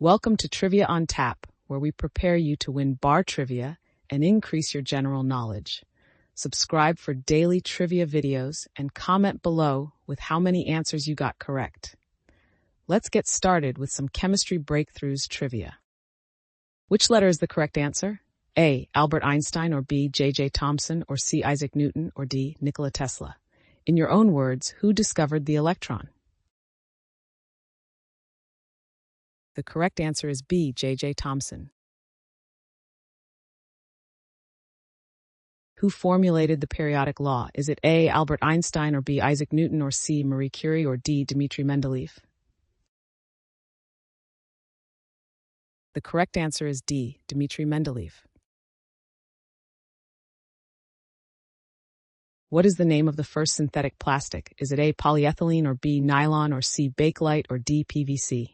Welcome to Trivia on Tap, where we prepare you to win bar trivia and increase your general knowledge. Subscribe for daily trivia videos and comment below with how many answers you got correct. Let's get started with some chemistry breakthroughs trivia. Which letter is the correct answer? A. Albert Einstein, or B. J.J. Thomson, or C. Isaac Newton, or D. Nikola Tesla? In your own words, who discovered the electron? The correct answer is B. J.J. Thomson. Who formulated the periodic law? Is it A. Albert Einstein, or B. Isaac Newton, or C. Marie Curie, or D. Dmitri Mendeleev? The correct answer is D. Dmitri Mendeleev. What is the name of the first synthetic plastic? Is it A. polyethylene, or B. nylon, or C. bakelite, or D. PVC?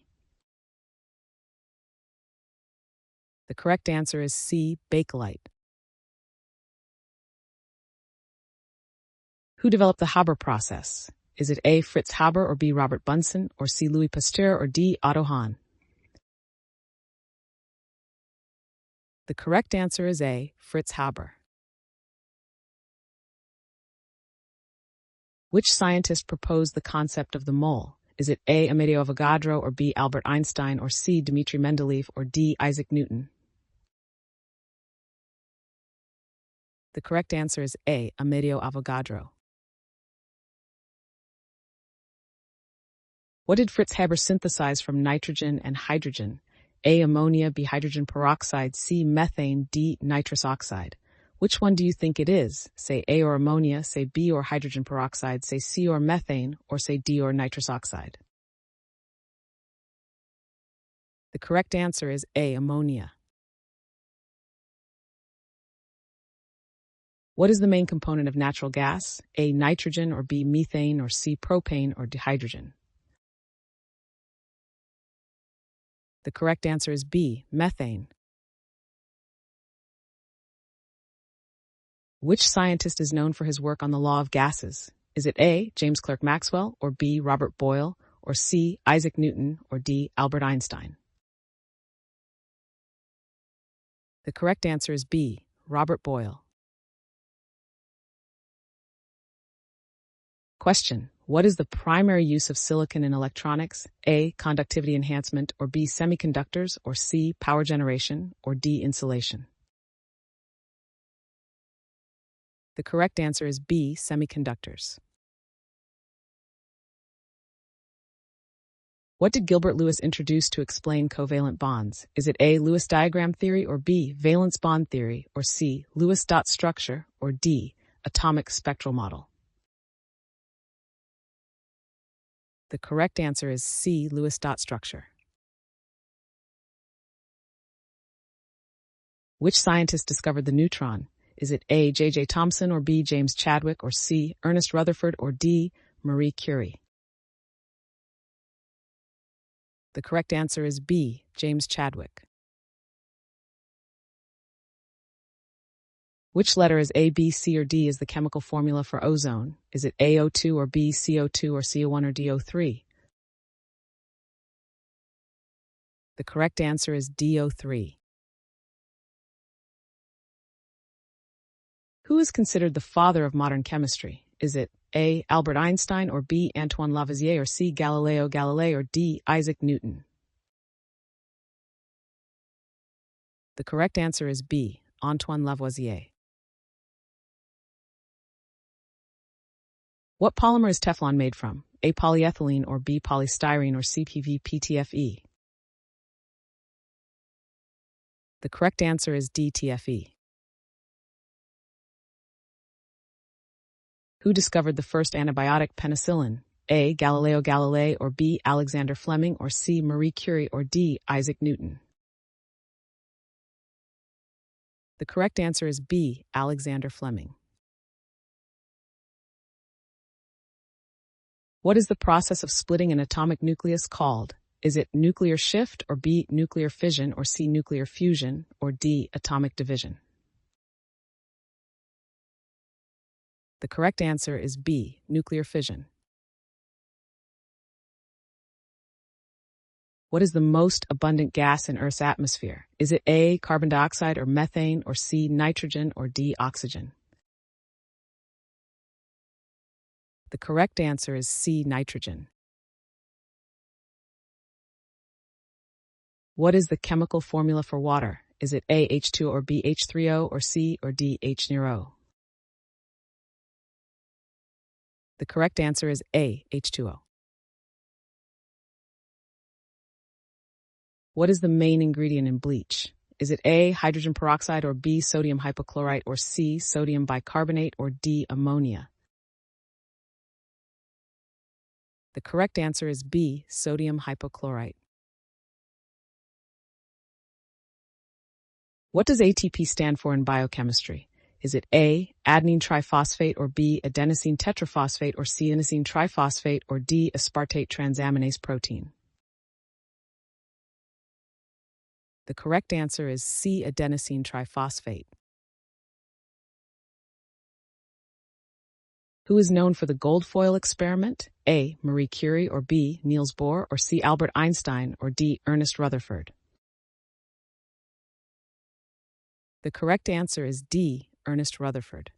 The correct answer is C. bakelite. Who developed the Haber process? Is it A. Fritz Haber, or B. Robert Bunsen, or C. Louis Pasteur, or D. Otto Hahn? The correct answer is A. Fritz Haber. Which scientist proposed the concept of the mole? Is it A. Amedeo Avogadro, or B. Albert Einstein, or C. Dmitri Mendeleev, or D. Isaac Newton? The correct answer is A. Amedeo Avogadro. What did Fritz Haber synthesize from nitrogen and hydrogen? A. Ammonia, B. Hydrogen peroxide, C. Methane, D. Nitrous oxide. Which one do you think it is? Say A or ammonia, say B or hydrogen peroxide, say C or methane, or say D or nitrous oxide. The correct answer is A. Ammonia. What is the main component of natural gas? A. Nitrogen, or B. Methane, or C. Propane, or D. Hydrogen? The correct answer is B. Methane. Which scientist is known for his work on the law of gases? Is it A. James Clerk Maxwell, or B. Robert Boyle, or C. Isaac Newton, or D. Albert Einstein? The correct answer is B. Robert Boyle. Question: what is the primary use of silicon in electronics? A. Conductivity enhancement, or B. Semiconductors, or C. Power generation, or D. Insulation? The correct answer is B. Semiconductors. What did Gilbert Lewis introduce to explain covalent bonds? Is it A. Lewis diagram theory, or B. valence bond theory, or C. Lewis dot structure, or D. atomic spectral model? The correct answer is C. Lewis dot structure. Which scientist discovered the neutron? Is it A. J.J. Thomson, or B. James Chadwick, or C. Ernest Rutherford, or D. Marie Curie? The correct answer is B. James Chadwick. Which letter is A, B, C, or D is the chemical formula for ozone? Is it A, O2, or B, CO2, or CO1, or D, O3? The correct answer is D, O3. Who is considered the father of modern chemistry? Is it A. Albert Einstein, or B. Antoine Lavoisier, or C. Galileo Galilei, or D. Isaac Newton? The correct answer is B. Antoine Lavoisier. What polymer is Teflon made from? A. Polyethylene, or B. Polystyrene, or C. PVPTFE? The correct answer is D. TFE. Who discovered the first antibiotic, penicillin? A. Galileo Galilei, or B. Alexander Fleming, or C. Marie Curie, or D. Isaac Newton? The correct answer is B. Alexander Fleming. What is the process of splitting an atomic nucleus called? Is it nuclear shift, or B. nuclear fission, or C. nuclear fusion, or D. atomic division? The correct answer is B. nuclear fission. What is the most abundant gas in Earth's atmosphere? Is it A, carbon dioxide or methane, or C, nitrogen, or D, oxygen? The correct answer is C, nitrogen. What is the chemical formula for water? Is it A, H2O or B, H3O, or C or D, H near O? The correct answer is A, H2O. What is the main ingredient in bleach? Is it A, hydrogen peroxide, or B, sodium hypochlorite, or C, sodium bicarbonate, or D, ammonia? The correct answer is B, sodium hypochlorite. What does ATP stand for in biochemistry? Is it A, adenine triphosphate, or B, adenosine tetraphosphate, or C, inosine triphosphate, or D, aspartate transaminase protein? The correct answer is C, adenosine triphosphate. Who is known for the gold foil experiment? A, Marie Curie, or B, Niels Bohr, or C, Albert Einstein, or D, Ernest Rutherford? The correct answer is D, Ernest Rutherford.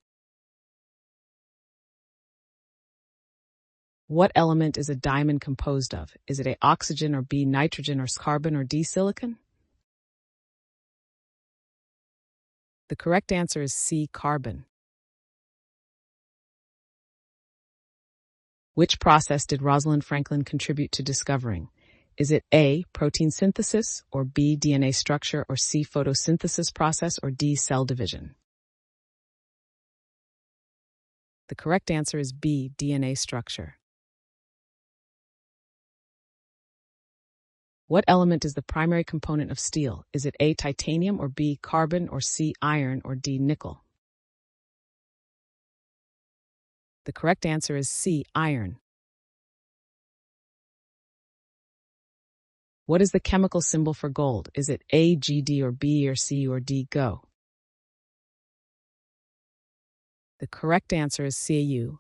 What element is a diamond composed of? Is it A, oxygen, or B, nitrogen, or carbon, or D, silicon? The correct answer is C, carbon. Which process did Rosalind Franklin contribute to discovering? Is it A, protein synthesis, or B, DNA structure, or C, photosynthesis process, or D, cell division? The correct answer is B, DNA structure. What element is the primary component of steel? Is it A, titanium, or B, carbon, or C, iron, or D, nickel? The correct answer is C, iron. What is the chemical symbol for gold? Is it A, G, D, or B, or C, or D, go? The correct answer is CAU.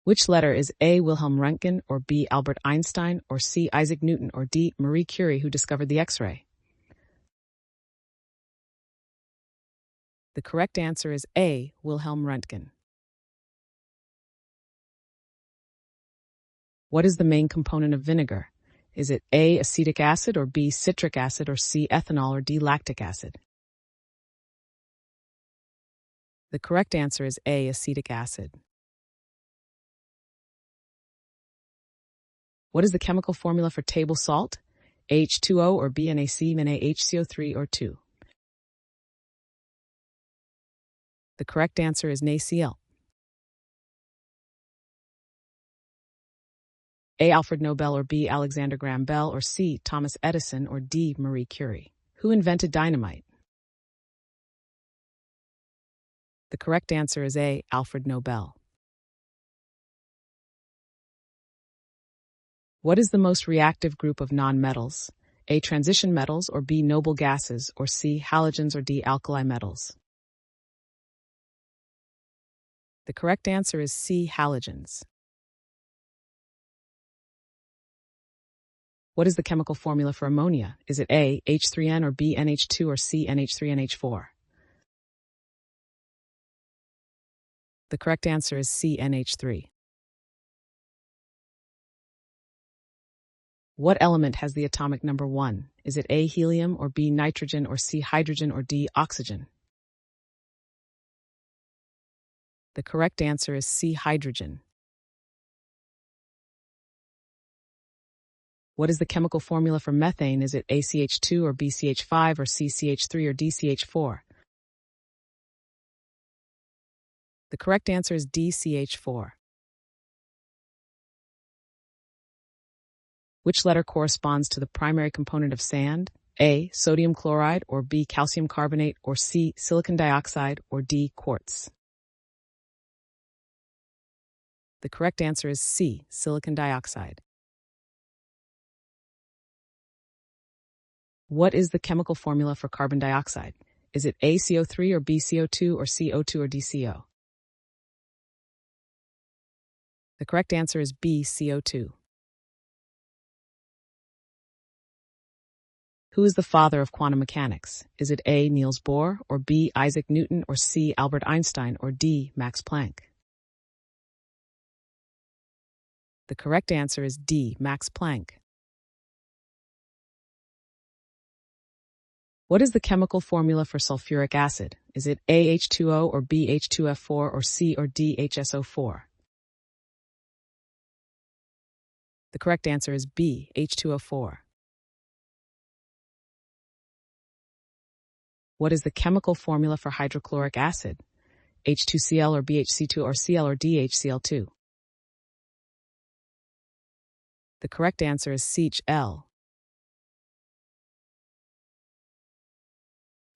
Which letter is A, Wilhelm Röntgen, or B, Albert Einstein, or C, Isaac Newton, or D, Marie Curie, who discovered the X-ray? The correct answer is A, Wilhelm Röntgen. What is the main component of vinegar? Is it A, acetic acid, or B, citric acid, or C, ethanol, or D, lactic acid? The correct answer is A, acetic acid. What is the chemical formula for table salt? H2O, or B, NaC, NaHCO3, or 2? The correct answer is NaCl. A, Alfred Nobel, or B, Alexander Graham Bell, or C, Thomas Edison, or D, Marie Curie? Who invented dynamite? The correct answer is A, Alfred Nobel. What is the most reactive group of nonmetals? A, transition metals, or B, noble gases, or C, halogens, or D, alkali metals? The correct answer is C, halogens. What is the chemical formula for ammonia? Is it A, H3N, or B, NH2, or C, NH3NH4? The correct answer is C, NH3. What element has the atomic number 1? Is it A, helium, or B, nitrogen, or C, hydrogen, or D, oxygen? The correct answer is C, hydrogen. What is the chemical formula for methane? Is it ACH2, or BCH5, or CCH3, or DCH4? The correct answer is DCH4. Which letter corresponds to the primary component of sand? A, sodium chloride, or B, calcium carbonate, or C, silicon dioxide, or D, quartz? The correct answer is C, silicon dioxide. What is the chemical formula for carbon dioxide? Is it A, CO3, or B, CO2, or C, O2, or D, CO? The correct answer is B, CO2. Who is the father of quantum mechanics? Is it A, Niels Bohr, or B, Isaac Newton, or C, Albert Einstein, or D, Max Planck? The correct answer is D, Max Planck. What is the chemical formula for sulfuric acid? Is it A, H2O, or B, H2F4, or C or D, HSO4? The correct answer is B, H2O4. What is the chemical formula for hydrochloric acid? H2Cl or BHC2 or Cl or DHCl2? The correct answer is CHL.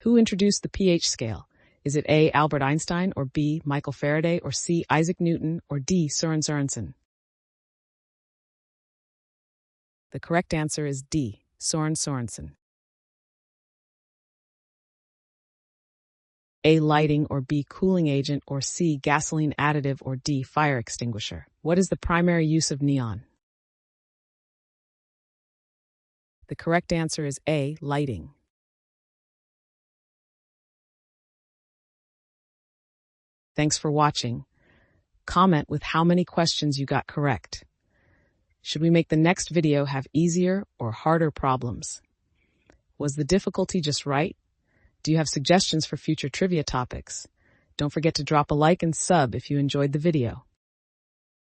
Who introduced the pH scale? Is it A, Albert Einstein, or B, Michael Faraday, or C, Isaac Newton, or D, Søren Sørensen? The correct answer is D, Søren Sørensen. A, lighting, or B, cooling agent, or C, gasoline additive, or D, fire extinguisher. What is the primary use of neon? The correct answer is A, lighting. Thanks for watching. Comment with how many questions you got correct. Should we make the next video have easier or harder problems? Was the difficulty just right? Do you have suggestions for future trivia topics? Don't forget to drop a like and sub if you enjoyed the video.